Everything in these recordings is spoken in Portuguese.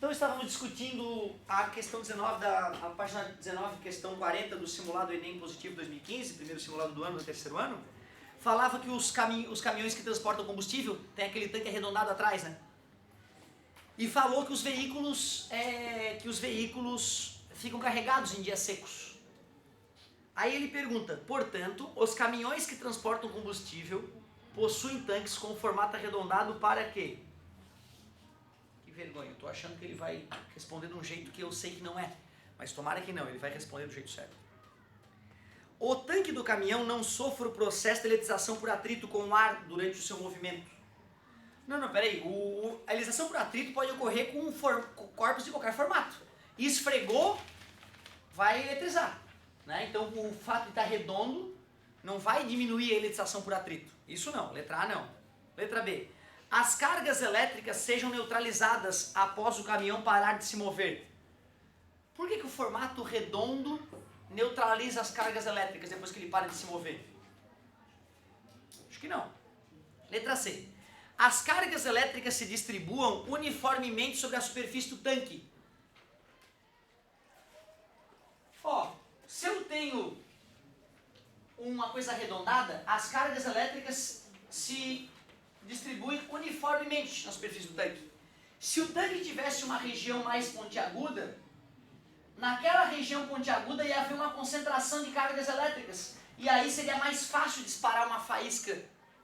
Então estávamos discutindo a questão 19, a página 19, questão 40 do simulado Enem Positivo 2015, primeiro simulado do ano, do terceiro ano. Falava que os caminhões que transportam combustível tem aquele tanque arredondado atrás, né? E falou que os veículos ficam carregados em dias secos. Aí ele pergunta, portanto, os caminhões que transportam combustível possuem tanques com formato arredondado para quê? Que vergonha, eu tô achando que ele vai responder de um jeito que eu sei que não é, mas tomara que não, ele vai responder do jeito certo. O tanque do caminhão não sofre o processo de eletização por atrito com o ar durante o seu movimento. Não, peraí, a eletização por atrito pode ocorrer com corpos de qualquer formato. Esfregou, vai eletrizar. Né? Então o fato de estar redondo não vai diminuir a eletização por atrito. Isso não, letra A não. Letra B. As cargas elétricas sejam neutralizadas após o caminhão parar de se mover. Por que o formato redondo neutraliza as cargas elétricas depois que ele para de se mover? Acho que não. Letra C. As cargas elétricas se distribuam uniformemente sobre a superfície do tanque. Ó, se eu tenho uma coisa arredondada, as cargas elétricas se distribuem uniformemente na superfície do tanque. Se o tanque tivesse uma região mais pontiaguda, naquela região pontiaguda ia haver uma concentração de cargas elétricas. E aí seria mais fácil disparar uma faísca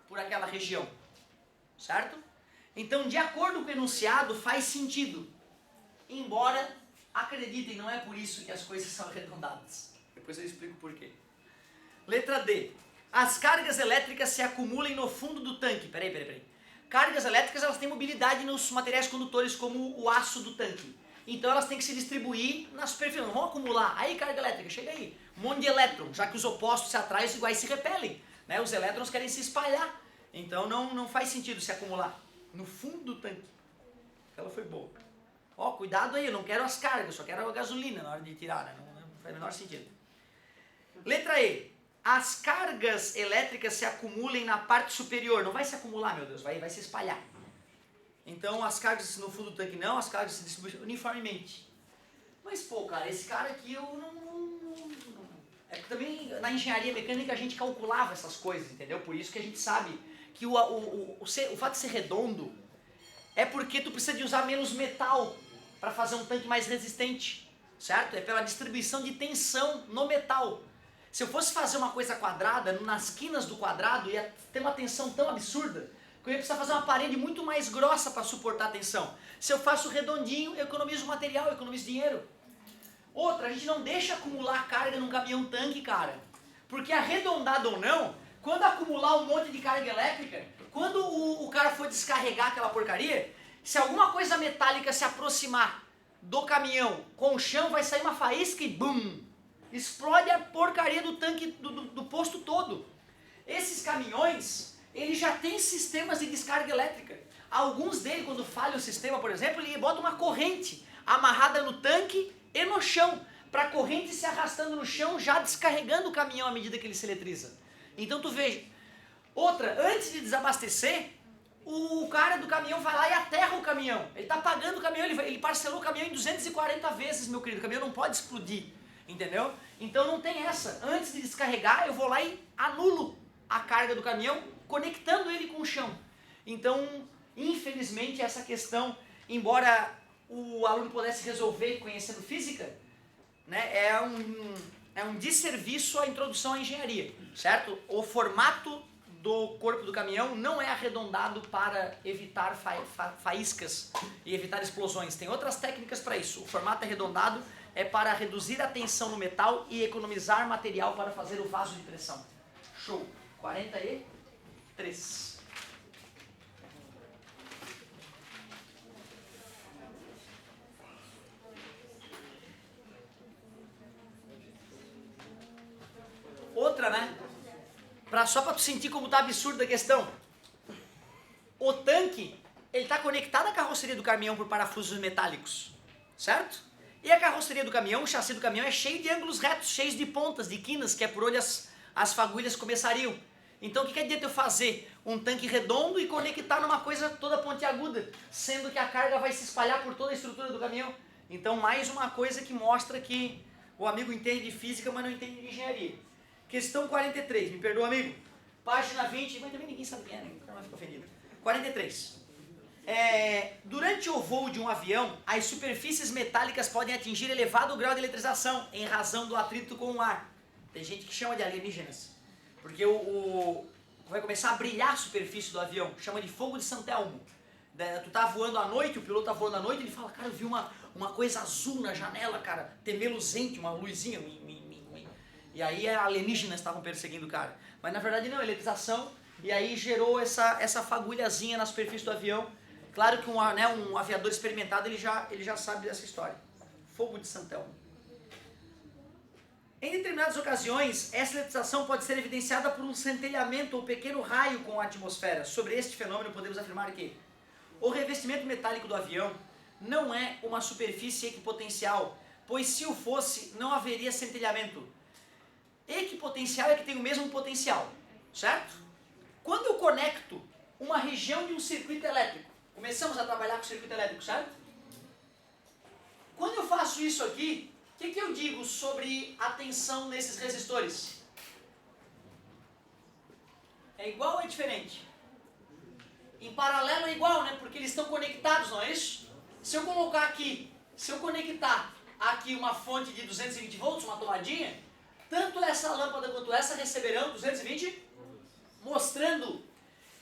por aquela região. Certo? Então, de acordo com o enunciado, faz sentido. Embora, acreditem, não é por isso que as coisas são arredondadas. Depois eu explico por quê. Letra D. As cargas elétricas se acumulem no fundo do tanque. Peraí. Cargas elétricas, elas têm mobilidade nos materiais condutores, como o aço do tanque. Então elas têm que se distribuir na superfície. Não vão acumular. Aí, carga elétrica, chega aí. Um monte de elétrons, já que os opostos se atraem, os iguais se repelem. Né? Os elétrons querem se espalhar. Então não faz sentido se acumular no fundo do tanque. Ela foi boa. Ó, cuidado aí, eu não quero as cargas, só quero a gasolina na hora de tirar, né? Não faz o menor sentido. Letra E. As cargas elétricas se acumulem na parte superior. Não vai se acumular, meu Deus, vai se espalhar. Então as cargas no fundo do tanque não, as cargas se distribuem uniformemente. Mas pô, cara, esse cara aqui eu não... É que também na engenharia mecânica a gente calculava essas coisas, entendeu? Por isso que a gente sabe que o fato de ser redondo é porque tu precisa de usar menos metal para fazer um tanque mais resistente, certo? É pela distribuição de tensão no metal. Se eu fosse fazer uma coisa quadrada, nas quinas do quadrado ia ter uma tensão tão absurda que eu ia precisar fazer uma parede muito mais grossa para suportar a tensão. Se eu faço redondinho, eu economizo material, eu economizo dinheiro. Outra, a gente não deixa acumular carga num caminhão-tanque, cara. Porque arredondado ou não, quando acumular um monte de carga elétrica, quando o cara for descarregar aquela porcaria, se alguma coisa metálica se aproximar do caminhão com o chão, vai sair uma faísca e bum! Explode a porcaria do tanque, do posto todo. Esses caminhões, eles já têm sistemas de descarga elétrica. Alguns deles, quando falha o sistema, por exemplo, ele bota uma corrente amarrada no tanque e no chão, para a corrente se arrastando no chão, já descarregando o caminhão à medida que ele se eletriza. Então tu veja. Outra, antes de desabastecer, o cara do caminhão vai lá e aterra o caminhão. Ele está pagando o caminhão, ele parcelou o caminhão em 240 vezes, meu querido. O caminhão não pode explodir, entendeu? Então não tem essa. Antes de descarregar, eu vou lá e anulo a carga do caminhão, conectando ele com o chão. Então, infelizmente, essa questão, embora o aluno pudesse resolver conhecendo física, né, é um desserviço à introdução à engenharia, certo? O formato do corpo do caminhão não é arredondado para evitar faíscas e evitar explosões. Tem outras técnicas para isso. O formato arredondado é para reduzir a tensão no metal e economizar material para fazer o vaso de pressão. Show! 43. Outra, né? Só para tu sentir como tá absurda a questão. O tanque, ele tá conectado à carroceria do caminhão por parafusos metálicos, certo? E a carroceria do caminhão, o chassi do caminhão é cheio de ângulos retos, cheios de pontas, de quinas, que é por onde as fagulhas começariam. Então o que adianta eu fazer um tanque redondo e conectar numa coisa toda pontiaguda, sendo que a carga vai se espalhar por toda a estrutura do caminhão? Então mais uma coisa que mostra que o amigo entende de física, mas não entende de engenharia. Questão 43, me perdoa, amigo. Página 20, mas também ninguém sabe quem é, né? Não vai ficar ofendido. 43. Durante o voo de um avião, as superfícies metálicas podem atingir elevado grau de eletrização em razão do atrito com o ar. Tem gente que chama de alienígenas, porque vai começar a brilhar a superfície do avião, chama de fogo de Santelmo. Tu tá voando à noite, o piloto tá voando à noite, ele fala, cara, eu vi uma coisa azul na janela, cara, temeluzente, uma luzinha, e aí alienígenas estavam perseguindo o cara. Mas na verdade não, eletrização, e aí gerou essa fagulhazinha na superfície do avião. Claro que um aviador experimentado, ele já sabe dessa história. Fogo de Santelmo. Em determinadas ocasiões, essa eletrização pode ser evidenciada por um centelhamento ou pequeno raio com a atmosfera. Sobre este fenômeno, podemos afirmar que o revestimento metálico do avião não é uma superfície equipotencial, pois se o fosse, não haveria centelhamento. Equipotencial é que tem o mesmo potencial, certo? Quando eu conecto uma região de um circuito elétrico, começamos a trabalhar com circuito elétrico, certo? Quando eu faço isso aqui, o que eu digo sobre a tensão nesses resistores? É igual ou é diferente? Em paralelo é igual, né? Porque eles estão conectados, não é isso? Se eu conectar aqui uma fonte de 220 volts, uma tomadinha, tanto essa lâmpada quanto essa receberão 220, mostrando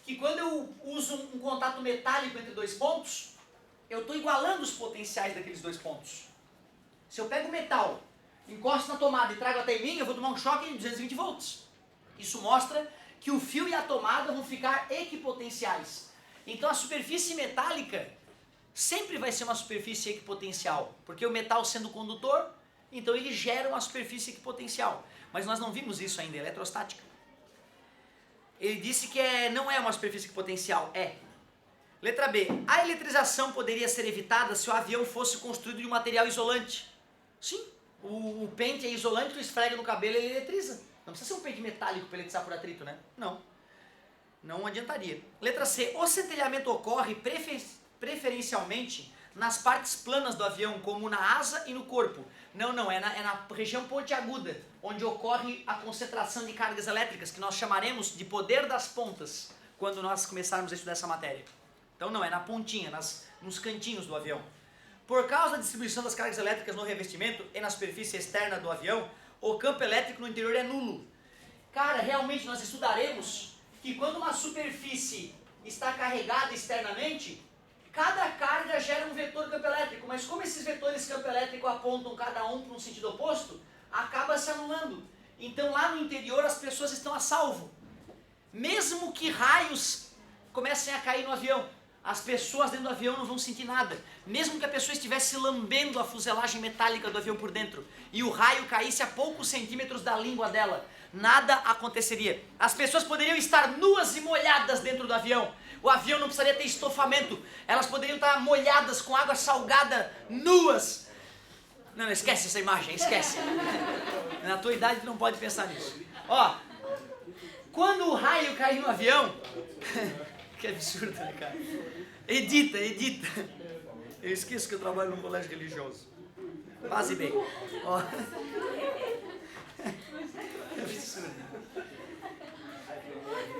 que quando eu uso um contato metálico entre dois pontos, eu estou igualando os potenciais daqueles dois pontos. Se eu pego o metal, encosto na tomada e trago até em mim, eu vou tomar um choque de 220 volts. Isso mostra que o fio e a tomada vão ficar equipotenciais. Então a superfície metálica sempre vai ser uma superfície equipotencial, porque o metal sendo condutor, então ele gera uma superfície equipotencial. Mas nós não vimos isso ainda, eletrostática. Ele disse que não é uma superfície equipotencial, é. Letra B. A eletrização poderia ser evitada se o avião fosse construído de um material isolante. Sim, o pente é isolante, tu esfrega no cabelo e ele eletriza. Não precisa ser um pente metálico para eletrizar por atrito, né? Não adiantaria. Letra C. O centelhamento ocorre preferencialmente nas partes planas do avião, como na asa e no corpo. Não, é na região pontiaguda, onde ocorre a concentração de cargas elétricas, que nós chamaremos de poder das pontas, quando nós começarmos a estudar essa matéria. Então não, é na pontinha, nos cantinhos do avião. Por causa da distribuição das cargas elétricas no revestimento e na superfície externa do avião, o campo elétrico no interior é nulo. Cara, realmente nós estudaremos que quando uma superfície está carregada externamente, cada carga gera um vetor campo elétrico, mas como esses vetores campo elétrico apontam cada um para um sentido oposto, acaba se anulando. Então lá no interior as pessoas estão a salvo. Mesmo que raios comecem a cair no avião, as pessoas dentro do avião não vão sentir nada. Mesmo que a pessoa estivesse lambendo a fuselagem metálica do avião por dentro e o raio caísse a poucos centímetros da língua dela, nada aconteceria. As pessoas poderiam estar nuas e molhadas dentro do avião. O avião não precisaria ter estofamento. Elas poderiam estar molhadas com água salgada, nuas. Não, esquece essa imagem, esquece. Na tua idade tu não pode pensar nisso. Ó, quando o raio cair no avião... Que absurdo, né, cara? Edita. Eu esqueço que eu trabalho num colégio religioso. Quase bem. Ó. Que absurdo.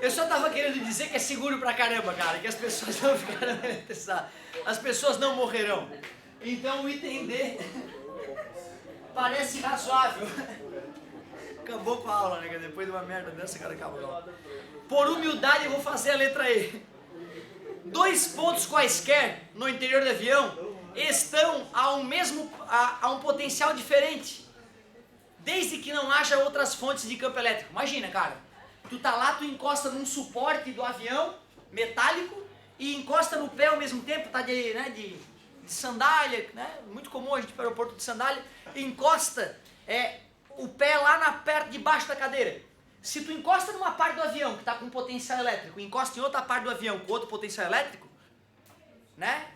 Eu só tava querendo dizer que é seguro pra caramba, cara. Que as pessoas não ficarão eletrizadas. As pessoas não morrerão. Então o item D parece razoável. Acabou com a aula, né? Depois de uma merda dessa, cara, acabou a aula. Por humildade eu vou fazer a letra E. Dois pontos quaisquer no interior do avião estão a um potencial diferente, desde que não haja outras fontes de campo elétrico. Imagina, cara, tu tá lá, tu encosta num suporte do avião metálico e encosta no pé ao mesmo tempo, tá de sandália, né? Muito comum a gente ir para o aeroporto de sandália, e encosta o pé lá perto debaixo da cadeira. Se tu encosta numa parte do avião que está com potencial elétrico e encosta em outra parte do avião com outro potencial elétrico, né?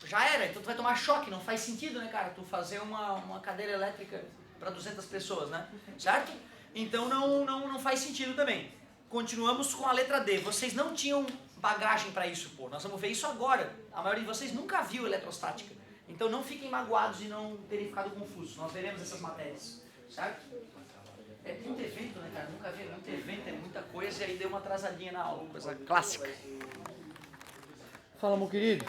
Já era, então tu vai tomar choque, não faz sentido, né, cara? Tu fazer uma cadeira elétrica para 200 pessoas, né? Certo? Então não faz sentido também. continuamos com a letra D. Vocês não tinham bagagem para isso, pô. Nós vamos ver isso agora. A maioria de vocês nunca viu eletrostática. Então não fiquem magoados de não terem ficado confusos. Nós veremos essas matérias, certo? É muito evento, né, cara? Nunca vi muito evento, é muita coisa e aí deu uma atrasadinha na aula. Coisa clássica. Fala, meu querido.